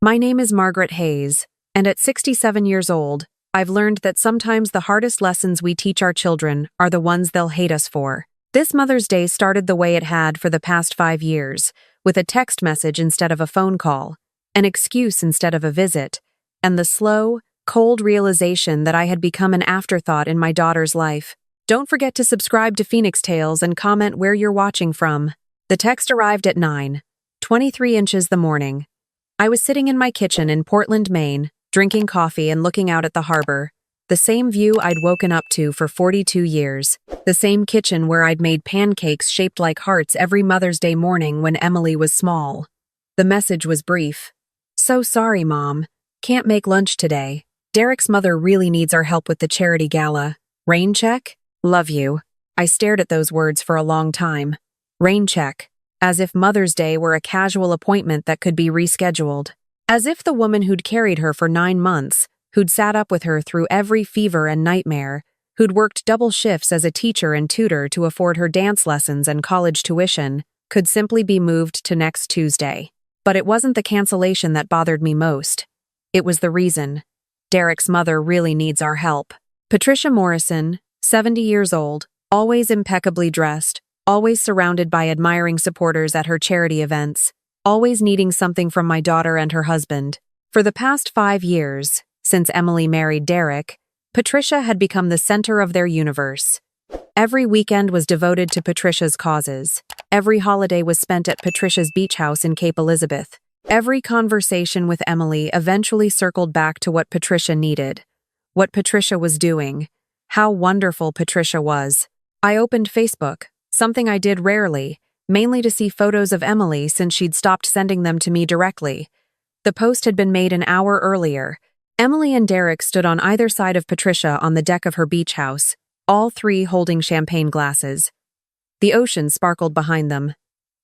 My name is Margaret Hayes, and at 67 years old, I've learned that sometimes the hardest lessons we teach our children are the ones they'll hate us for. This Mother's Day started the way it had for the past 5 years, with a text message instead of a phone call, an excuse instead of a visit, and the slow, cold realization that I had become an afterthought in my daughter's life. Don't forget to subscribe to Phoenix Tales and comment where you're watching from. The text arrived at 9:23 inches the morning. I was sitting in my kitchen in Portland, Maine, drinking coffee and looking out at the harbor, the same view I'd woken up to for 42 years, the same kitchen where I'd made pancakes shaped like hearts every Mother's Day morning when Emily was small. The message was brief. "So sorry, Mom. Can't make lunch today. Derek's mother really needs our help with the charity gala. Rain check? Love you." I stared at those words for a long time. Rain check. As if Mother's Day were a casual appointment that could be rescheduled. As if the woman who'd carried her for 9 months, who'd sat up with her through every fever and nightmare, who'd worked double shifts as a teacher and tutor to afford her dance lessons and college tuition, could simply be moved to next Tuesday. But it wasn't the cancellation that bothered me most. It was the reason. Derek's mother really needs our help. Patricia Morrison, 70 years old, always impeccably dressed, always surrounded by admiring supporters at her charity events, always needing something from my daughter and her husband. For the past 5 years, since Emily married Derek, Patricia had become the center of their universe. Every weekend was devoted to Patricia's causes. Every holiday was spent at Patricia's beach house in Cape Elizabeth. Every conversation with Emily eventually circled back to what Patricia needed, what Patricia was doing, how wonderful Patricia was. I opened Facebook, something I did rarely, mainly to see photos of Emily since she'd stopped sending them to me directly. The post had been made an hour earlier. Emily and Derek stood on either side of Patricia on the deck of her beach house, all three holding champagne glasses. The ocean sparkled behind them.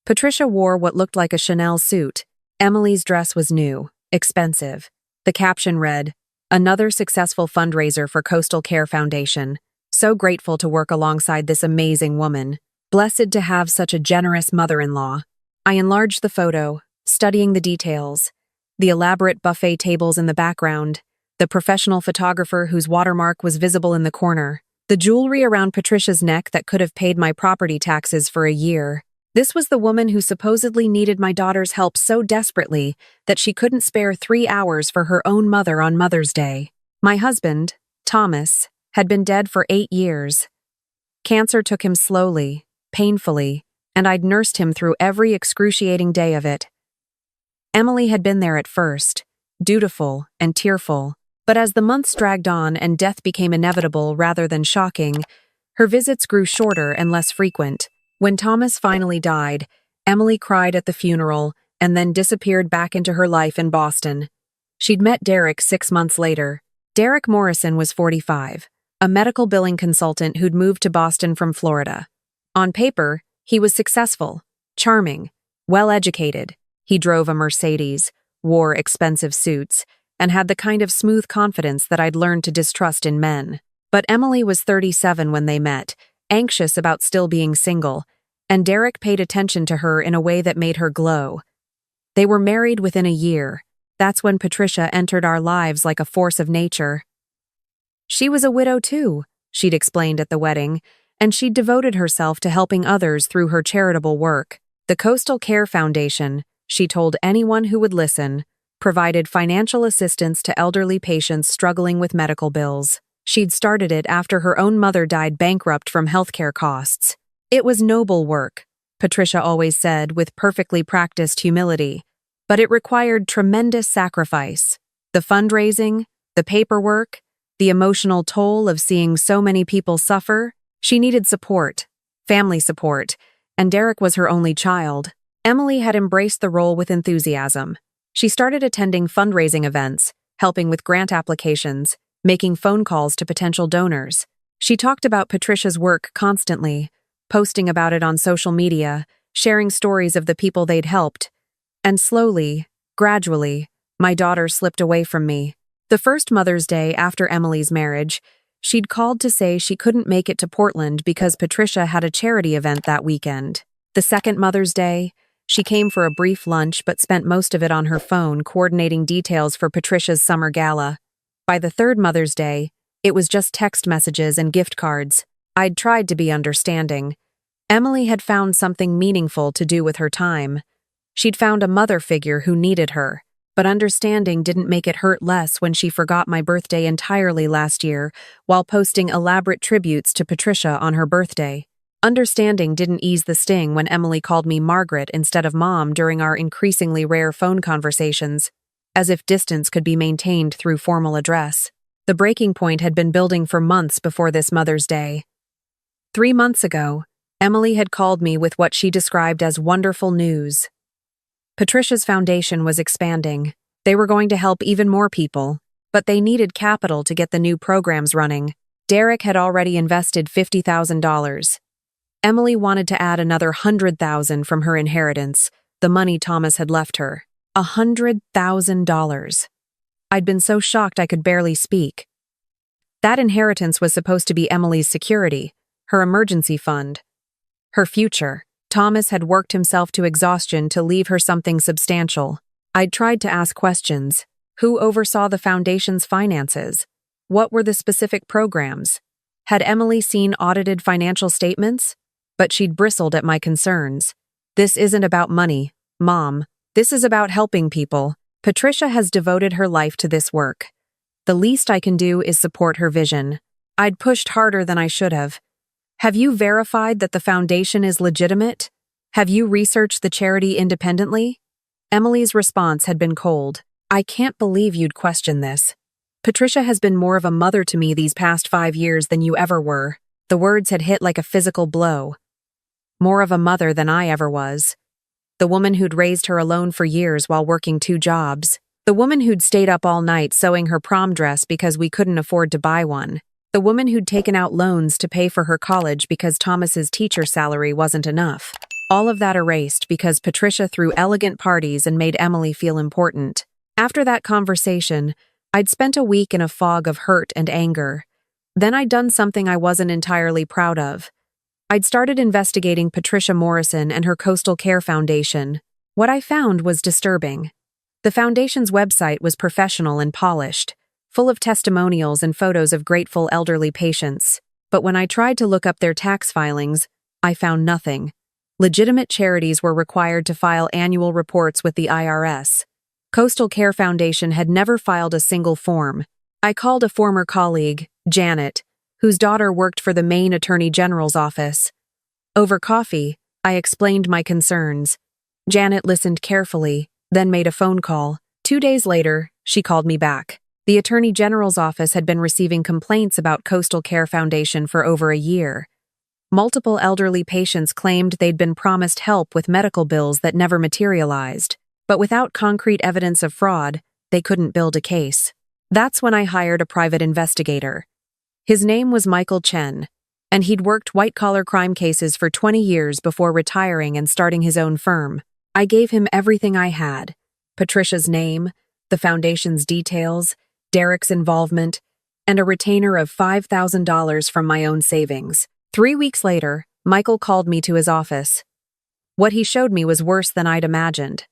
Patricia wore what looked like a Chanel suit. Emily's dress was new, expensive. The caption read, "Another successful fundraiser for Coastal Care Foundation. So grateful to work alongside this amazing woman. Blessed to have such a generous mother-in-law." I enlarged the photo, studying the details. The elaborate buffet tables in the background, the professional photographer whose watermark was visible in the corner, the jewelry around Patricia's neck that could have paid my property taxes for a year. This was the woman who supposedly needed my daughter's help so desperately that she couldn't spare 3 hours for her own mother on Mother's Day. My husband, Thomas, had been dead for 8 years. Cancer took him slowly, painfully, and I'd nursed him through every excruciating day of it. Emily had been there at first, dutiful and tearful, but as the months dragged on and death became inevitable rather than shocking, her visits grew shorter and less frequent. When Thomas finally died, Emily cried at the funeral and then disappeared back into her life in Boston. She'd met Derek 6 months later. Derek Morrison was 45, a medical billing consultant who'd moved to Boston from Florida. On paper, he was successful, charming, well-educated. He drove a Mercedes, wore expensive suits, and had the kind of smooth confidence that I'd learned to distrust in men. But Emily was 37 when they met, anxious about still being single, and Derek paid attention to her in a way that made her glow. They were married within a year. That's when Patricia entered our lives like a force of nature. She was a widow too, she'd explained at the wedding, and she'd devoted herself to helping others through her charitable work. The Coastal Care Foundation, she told anyone who would listen, provided financial assistance to elderly patients struggling with medical bills. She'd started it after her own mother died bankrupt from healthcare costs. It was noble work, Patricia always said with perfectly practiced humility, but it required tremendous sacrifice. The fundraising, the paperwork, the emotional toll of seeing so many people suffer. She needed support, family support, and Derek was her only child. Emily had embraced the role with enthusiasm. She started attending fundraising events, helping with grant applications, making phone calls to potential donors. She talked about Patricia's work constantly, posting about it on social media, sharing stories of the people they'd helped. And slowly, gradually, my daughter slipped away from me. The first Mother's Day after Emily's marriage, she'd called to say she couldn't make it to Portland because Patricia had a charity event that weekend. The second Mother's Day, She came for a brief lunch but spent most of it on her phone coordinating details for Patricia's summer gala. By the third Mother's Day, it was just text messages and gift cards. I'd tried to be understanding. Emily had found something meaningful to do with her time. She'd found a mother figure who needed her, but understanding didn't make it hurt less when she forgot my birthday entirely last year while posting elaborate tributes to Patricia on her birthday. Understanding didn't ease the sting when Emily called me Margaret instead of Mom during our increasingly rare phone conversations, as if distance could be maintained through formal address. The breaking point had been building for months before this Mother's Day. 3 months ago, Emily had called me with what she described as wonderful news. Patricia's foundation was expanding. They were going to help even more people, but they needed capital to get the new programs running. Derek had already invested $50,000. Emily wanted to add another $100,000 from her inheritance, the money Thomas had left her. $100,000. I'd been so shocked I could barely speak. That inheritance was supposed to be Emily's security, her emergency fund, her future. Thomas had worked himself to exhaustion to leave her something substantial. I'd tried to ask questions. Who oversaw the foundation's finances? What were the specific programs? Had Emily seen audited financial statements? But she'd bristled at my concerns. This isn't about money, Mom. This is about helping people. Patricia has devoted her life to this work. The least I can do is support her vision. I'd pushed harder than I should have. Have you verified that the foundation is legitimate? Have you researched the charity independently? Emily's response had been cold. I can't believe you'd question this. Patricia has been more of a mother to me these past 5 years than you ever were. The words had hit like a physical blow. More of a mother than I ever was. The woman who'd raised her alone for years while working 2 jobs. The woman who'd stayed up all night sewing her prom dress because we couldn't afford to buy one. The woman who'd taken out loans to pay for her college because Thomas's teacher salary wasn't enough. All of that erased because Patricia threw elegant parties and made Emily feel important. After that conversation, I'd spent a week in a fog of hurt and anger. Then I'd done something I wasn't entirely proud of. I'd started investigating Patricia Morrison and her Coastal Care Foundation. What I found was disturbing. The foundation's website was professional and polished, full of testimonials and photos of grateful elderly patients. But when I tried to look up their tax filings, I found nothing. Legitimate charities were required to file annual reports with the IRS. Coastal Care Foundation had never filed a single form. I called a former colleague, Janet, whose daughter worked for the Maine Attorney General's office. Over coffee, I explained my concerns. Janet listened carefully, then made a phone call. 2 days later, she called me back. The Attorney General's office had been receiving complaints about Coastal Care Foundation for over a year. Multiple elderly patients claimed they'd been promised help with medical bills that never materialized, but without concrete evidence of fraud, they couldn't build a case. That's when I hired a private investigator. His name was Michael Chen, and he'd worked white-collar crime cases for 20 years before retiring and starting his own firm. I gave him everything I had: Patricia's name, the foundation's details, Derek's involvement, and a retainer of $5,000 from my own savings. 3 weeks later, Michael called me to his office. What he showed me was worse than I'd imagined.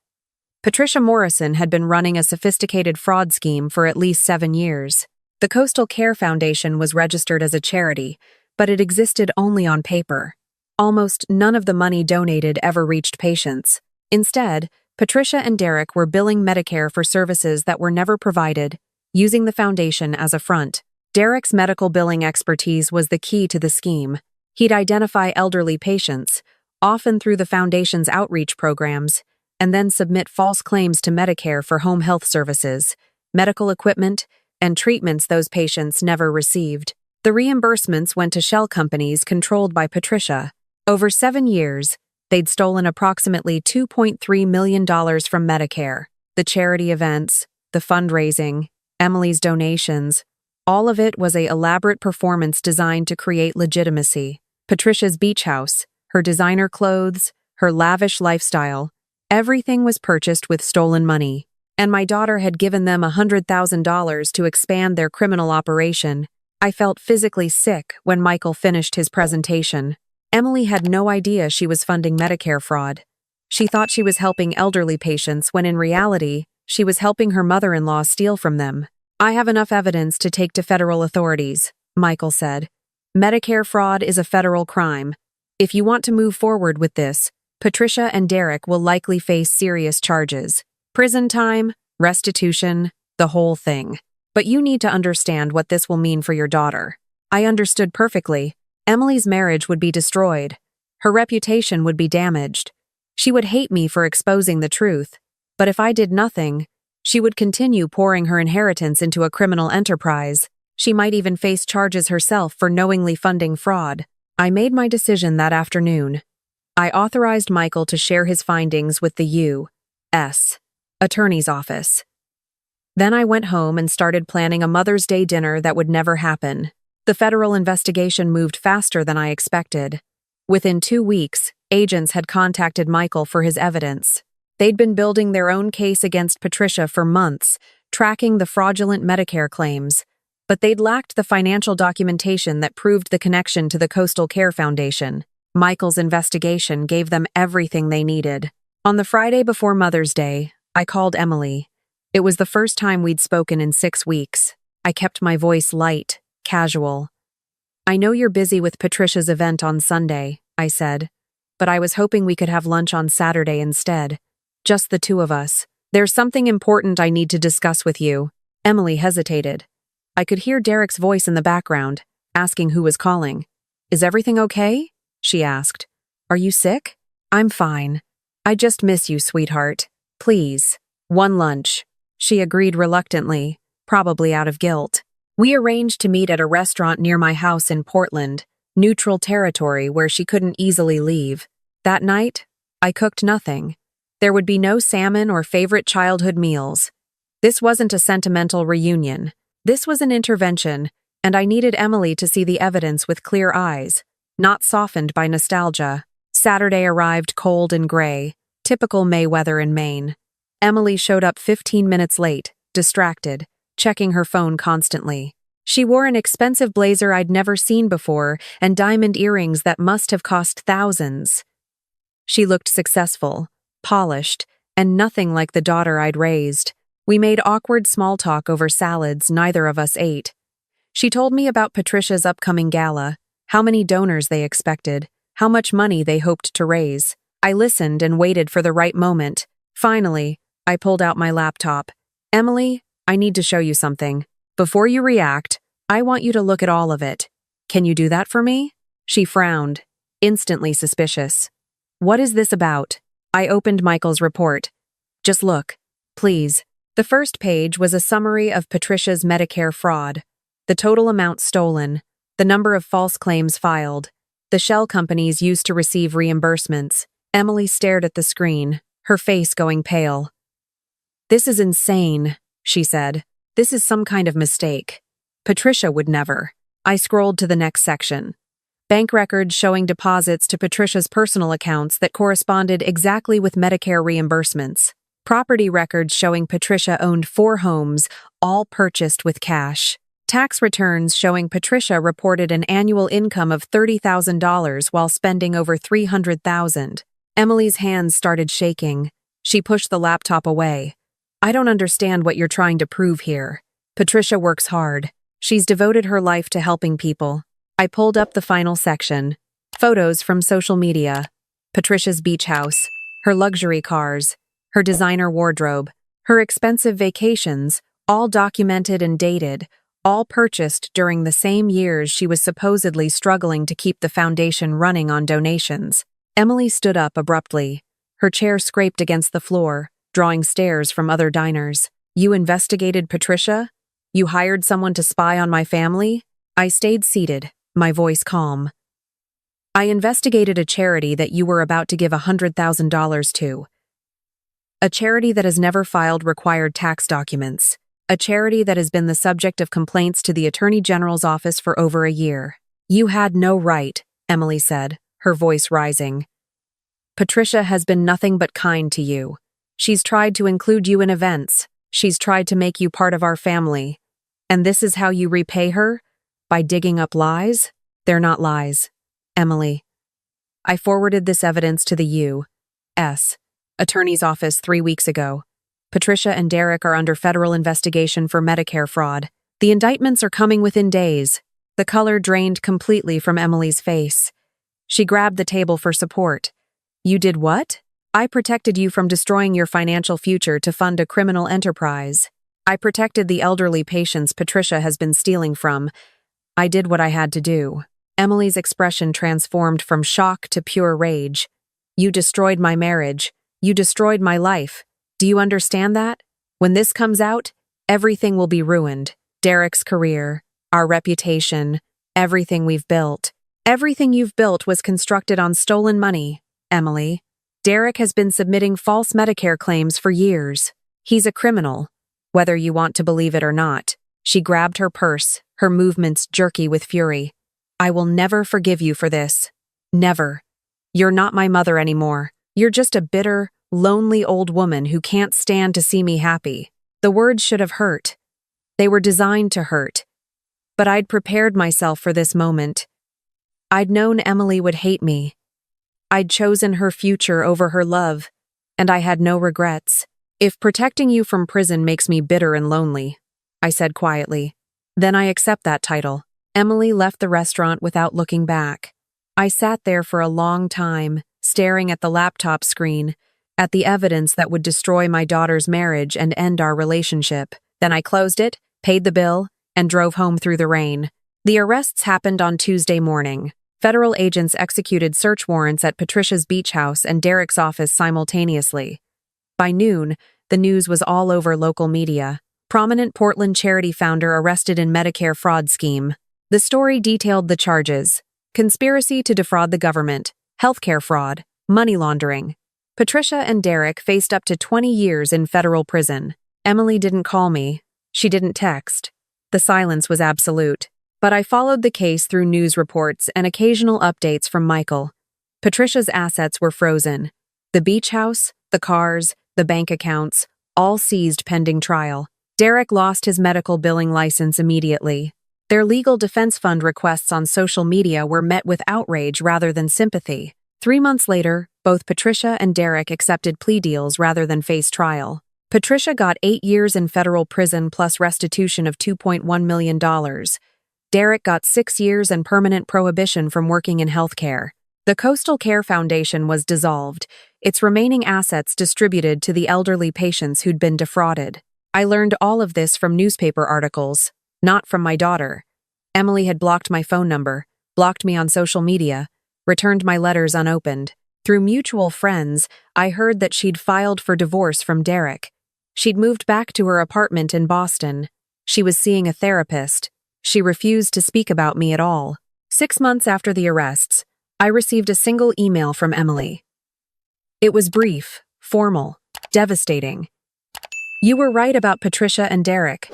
Patricia Morrison had been running a sophisticated fraud scheme for at least 7 years. The Coastal Care Foundation was registered as a charity, but it existed only on paper. Almost none of the money donated ever reached patients. Instead, Patricia and Derek were billing Medicare for services that were never provided, using the foundation as a front. Derek's medical billing expertise was the key to the scheme. He'd identify elderly patients, often through the foundation's outreach programs, and then submit false claims to Medicare for home health services, medical equipment, and treatments those patients never received. The reimbursements went to shell companies controlled by Patricia. Over 7 years, they'd stolen approximately $2.3 million from Medicare. The charity events, the fundraising, Emily's donations, all of it was an elaborate performance designed to create legitimacy. Patricia's beach house, her designer clothes, her lavish lifestyle, everything was purchased with stolen money. And my daughter had given them $100,000 to expand their criminal operation. I felt physically sick when Michael finished his presentation. Emily had no idea she was funding Medicare fraud. She thought she was helping elderly patients when in reality, she was helping her mother-in-law steal from them. I have enough evidence to take to federal authorities, Michael said. Medicare fraud is a federal crime. If you want to move forward with this, Patricia and Derek will likely face serious charges. Prison time, restitution, the whole thing. But you need to understand what this will mean for your daughter. I understood perfectly. Emily's marriage would be destroyed. Her reputation would be damaged. She would hate me for exposing the truth. But if I did nothing, she would continue pouring her inheritance into a criminal enterprise. She might even face charges herself for knowingly funding fraud. I made my decision that afternoon. I authorized Michael to share his findings with the U.S. Attorney's Office. Then I went home and started planning a Mother's Day dinner that would never happen. The federal investigation moved faster than I expected. Within 2 weeks, agents had contacted Michael for his evidence. They'd been building their own case against Patricia for months, tracking the fraudulent Medicare claims. But they'd lacked the financial documentation that proved the connection to the Coastal Care Foundation. Michael's investigation gave them everything they needed. On the Friday before Mother's Day, I called Emily. It was the first time we'd spoken in 6 weeks. I kept my voice light, casual. I know you're busy with Patricia's event on Sunday, I said, but I was hoping we could have lunch on Saturday instead. Just the two of us. There's something important I need to discuss with you. Emily hesitated. I could hear Derek's voice in the background, asking who was calling. Is everything okay? She asked. Are you sick? I'm fine. I just miss you, sweetheart. Please. One lunch. She agreed reluctantly, probably out of guilt. We arranged to meet at a restaurant near my house in Portland, neutral territory where she couldn't easily leave. That night, I cooked nothing. There would be no salmon or favorite childhood meals. This wasn't a sentimental reunion. This was an intervention, and I needed Emily to see the evidence with clear eyes, not softened by nostalgia. Saturday arrived cold and gray, typical May weather in Maine. Emily showed up 15 minutes late, distracted, checking her phone constantly. She wore an expensive blazer I'd never seen before and diamond earrings that must have cost thousands. She looked successful, polished, and nothing like the daughter I'd raised. We made awkward small talk over salads neither of us ate. She told me about Patricia's upcoming gala, how many donors they expected, how much money they hoped to raise. I listened and waited for the right moment. Finally, I pulled out my laptop. Emily, I need to show you something. Before you react, I want you to look at all of it. Can you do that for me? She frowned, instantly suspicious. What is this about? I opened Michael's report. Just look, please. The first page was a summary of Patricia's Medicare fraud, the total amount stolen, the number of false claims filed, the shell companies used to receive reimbursements. Emily stared at the screen, her face going pale. This is insane, she said. This is some kind of mistake. Patricia would never. I scrolled to the next section. Bank records showing deposits to Patricia's personal accounts that corresponded exactly with Medicare reimbursements. Property records showing Patricia owned 4 homes, all purchased with cash. Tax returns showing Patricia reported an annual income of $30,000 while spending over $300,000. Emily's hands started shaking. She pushed the laptop away. I don't understand what you're trying to prove here. Patricia works hard. She's devoted her life to helping people. I pulled up the final section. Photos from social media. Patricia's beach house, her luxury cars, her designer wardrobe, her expensive vacations, all documented and dated, all purchased during the same years she was supposedly struggling to keep the foundation running on donations. Emily stood up abruptly. Her chair scraped against the floor, drawing stares from other diners. You investigated Patricia? You hired someone to spy on my family? I stayed seated, my voice calm. I investigated a charity that you were about to give $100,000 to. A charity that has never filed required tax documents. A charity that has been the subject of complaints to the Attorney General's office for over a year. You had no right, Emily said, her voice rising. Patricia has been nothing but kind to you. She's tried to include you in events. She's tried to make you part of our family. And this is how you repay her? By digging up lies? They're not lies. Emily. I forwarded this evidence to the S. Attorney's Office 3 weeks ago. Patricia and Derek are under federal investigation for Medicare fraud. The indictments are coming within days. The color drained completely from Emily's face. She grabbed the table for support. You did what? I protected you from destroying your financial future to fund a criminal enterprise. I protected the elderly patients Patricia has been stealing from. I did what I had to do. Emily's expression transformed from shock to pure rage. You destroyed my marriage. You destroyed my life. Do you understand that? When this comes out, everything will be ruined. Derek's career, our reputation, everything we've built. Everything you've built was constructed on stolen money, Emily. Derek has been submitting false Medicare claims for years. He's a criminal, whether you want to believe it or not. She grabbed her purse, her movements jerky with fury. I will never forgive you for this. Never. You're not my mother anymore. You're just a bitter, lonely old woman who can't stand to see me happy. The words should have hurt. They were designed to hurt. But I'd prepared myself for this moment. I'd known Emily would hate me. I'd chosen her future over her love, and I had no regrets. If protecting you from prison makes me bitter and lonely, I said quietly, then I accept that title. Emily left the restaurant without looking back. I sat there for a long time, staring at the laptop screen, at the evidence that would destroy my daughter's marriage and end our relationship. Then I closed it, paid the bill, and drove home through the rain. The arrests happened on Tuesday morning. Federal agents executed search warrants at Patricia's beach house and Derek's office simultaneously. By noon, the news was all over local media. Prominent Portland charity founder arrested in Medicare fraud scheme. The story detailed the charges: conspiracy to defraud the government, healthcare fraud, money laundering. Patricia and Derek faced up to 20 years in federal prison. Emily didn't call me. She didn't text. The silence was absolute. But I followed the case through news reports and occasional updates from Michael. Patricia's assets were frozen. The beach house, the cars, the bank accounts, all seized pending trial. Derek lost his medical billing license immediately. Their legal defense fund requests on social media were met with outrage rather than sympathy. 3 months later, both Patricia and Derek accepted plea deals rather than face trial. Patricia got 8 years in federal prison plus restitution of $2.1 million. Derek got 6 years and permanent prohibition from working in healthcare. The Coastal Care Foundation was dissolved, its remaining assets distributed to the elderly patients who'd been defrauded. I learned all of this from newspaper articles, not from my daughter. Emily had blocked my phone number, blocked me on social media, returned my letters unopened. Through mutual friends, I heard that she'd filed for divorce from Derek. She'd moved back to her apartment in Boston. She was seeing a therapist. She refused to speak about me at all. 6 months after the arrests, I received a single email from Emily. It was brief, formal, devastating. You were right about Patricia and Derek.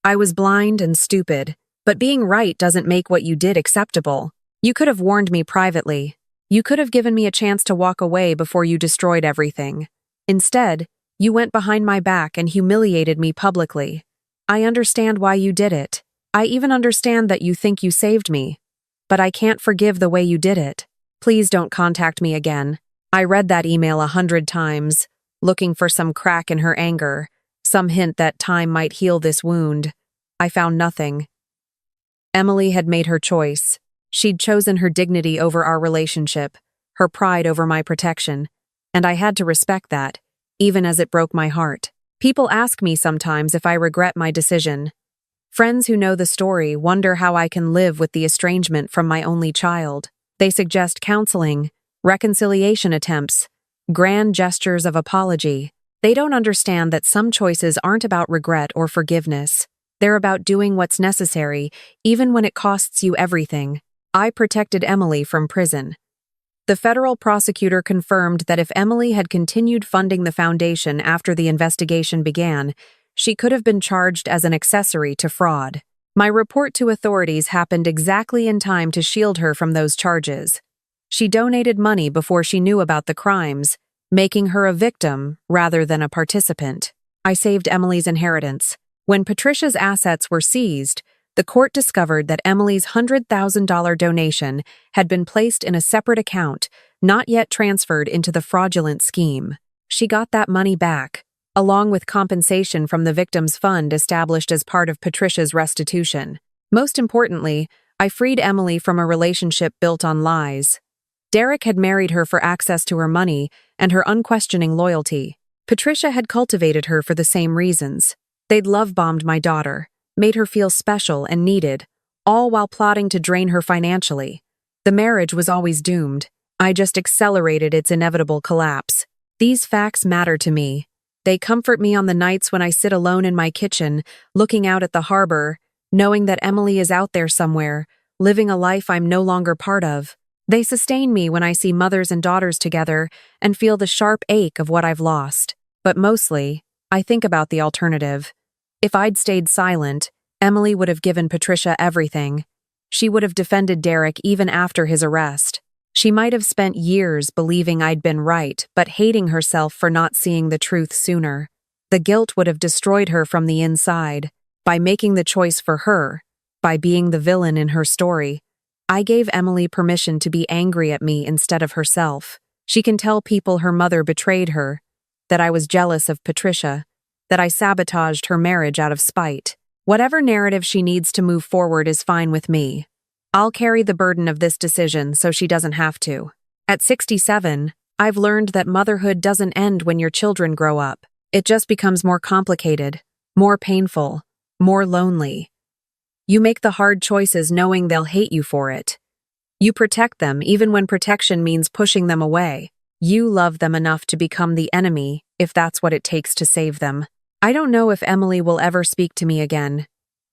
I was blind and stupid, but being right doesn't make what you did acceptable. You could have warned me privately. You could have given me a chance to walk away before you destroyed everything. Instead, you went behind my back and humiliated me publicly. I understand why you did it. I even understand that you think you saved me. But I can't forgive the way you did it. Please don't contact me again. I read that email 100 times, looking for some crack in her anger, some hint that time might heal this wound. I found nothing. Emily had made her choice. She'd chosen her dignity over our relationship, her pride over my protection, and I had to respect that, even as it broke my heart. People ask me sometimes if I regret my decision. Friends who know the story wonder how I can live with the estrangement from my only child. They suggest counseling, reconciliation attempts, grand gestures of apology. They don't understand that some choices aren't about regret or forgiveness. They're about doing what's necessary, even when it costs you everything. I protected Emily from prison. The federal prosecutor confirmed that if Emily had continued funding the foundation after the investigation began, she could have been charged as an accessory to fraud. My report to authorities happened exactly in time to shield her from those charges. She donated money before she knew about the crimes, making her a victim rather than a participant. I saved Emily's inheritance. When Patricia's assets were seized, the court discovered that Emily's $100,000 donation had been placed in a separate account not yet transferred into the fraudulent scheme. She got that money back, along with compensation from the victim's fund established as part of Patricia's restitution. Most importantly, I freed Emily from a relationship built on lies. Derek had married her for access to her money and her unquestioning loyalty. Patricia had cultivated her for the same reasons. They'd love-bombed my daughter, made her feel special and needed, all while plotting to drain her financially. The marriage was always doomed. I just accelerated its inevitable collapse. These facts matter to me. They comfort me on the nights when I sit alone in my kitchen, looking out at the harbor, knowing that Emily is out there somewhere, living a life I'm no longer part of. They sustain me when I see mothers and daughters together and feel the sharp ache of what I've lost. But mostly, I think about the alternative. If I'd stayed silent, Emily would have given Patricia everything. She would have defended Derek even after his arrest. She might have spent years believing I'd been right, but hating herself for not seeing the truth sooner. The guilt would have destroyed her from the inside. By making the choice for her, by being the villain in her story, I gave Emily permission to be angry at me instead of herself. She can tell people her mother betrayed her, that I was jealous of Patricia, that I sabotaged her marriage out of spite. Whatever narrative she needs to move forward is fine with me. I'll carry the burden of this decision so she doesn't have to. At 67, I've learned that motherhood doesn't end when your children grow up. It just becomes more complicated, more painful, more lonely. You make the hard choices knowing they'll hate you for it. You protect them even when protection means pushing them away. You love them enough to become the enemy if that's what it takes to save them. I don't know if Emily will ever speak to me again.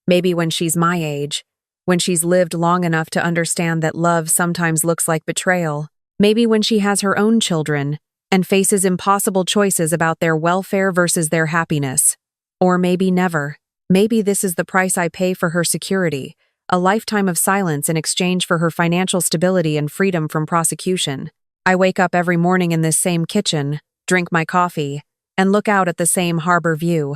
Maybe when she's my age, when she's lived long enough to understand that love sometimes looks like betrayal. Maybe when she has her own children and faces impossible choices about their welfare versus their happiness. Or maybe never. Maybe this is the price I pay for her security, a lifetime of silence in exchange for her financial stability and freedom from prosecution. I wake up every morning in this same kitchen, drink my coffee, and look out at the same harbor view.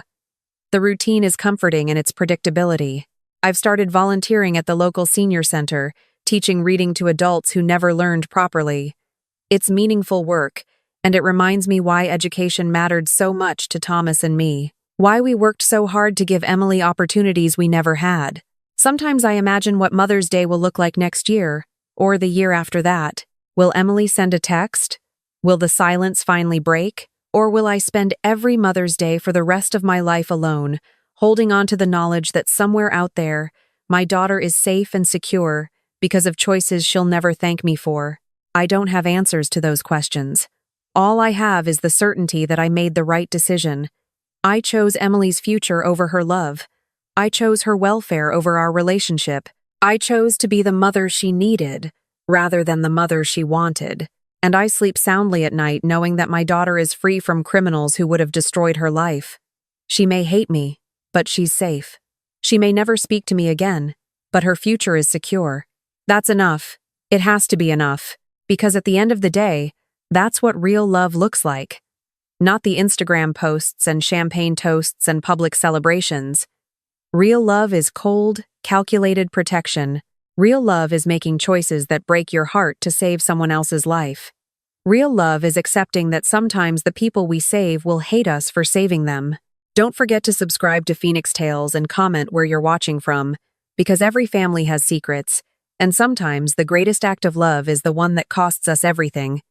The routine is comforting in its predictability. I've started volunteering at the local senior center, teaching reading to adults who never learned properly. It's meaningful work, and it reminds me why education mattered so much to Thomas and me. Why we worked so hard to give Emily opportunities we never had. Sometimes I imagine what Mother's Day will look like next year, or the year after that. Will Emily send a text? Will the silence finally break? Or will I spend every Mother's Day for the rest of my life alone, holding on to the knowledge that somewhere out there, my daughter is safe and secure because of choices she'll never thank me for? I don't have answers to those questions. All I have is the certainty that I made the right decision. I chose Emily's future over her love. I chose her welfare over our relationship. I chose to be the mother she needed, rather than the mother she wanted. And I sleep soundly at night knowing that my daughter is free from criminals who would have destroyed her life. She may hate me, but she's safe. She may never speak to me again, but her future is secure. That's enough. It has to be enough. Because at the end of the day, that's what real love looks like. Not the Instagram posts and champagne toasts and public celebrations. Real love is cold, calculated protection. Real love is making choices that break your heart to save someone else's life. Real love is accepting that sometimes the people we save will hate us for saving them. Don't forget to subscribe to Phoenix Tales and comment where you're watching from, because every family has secrets, and sometimes the greatest act of love is the one that costs us everything.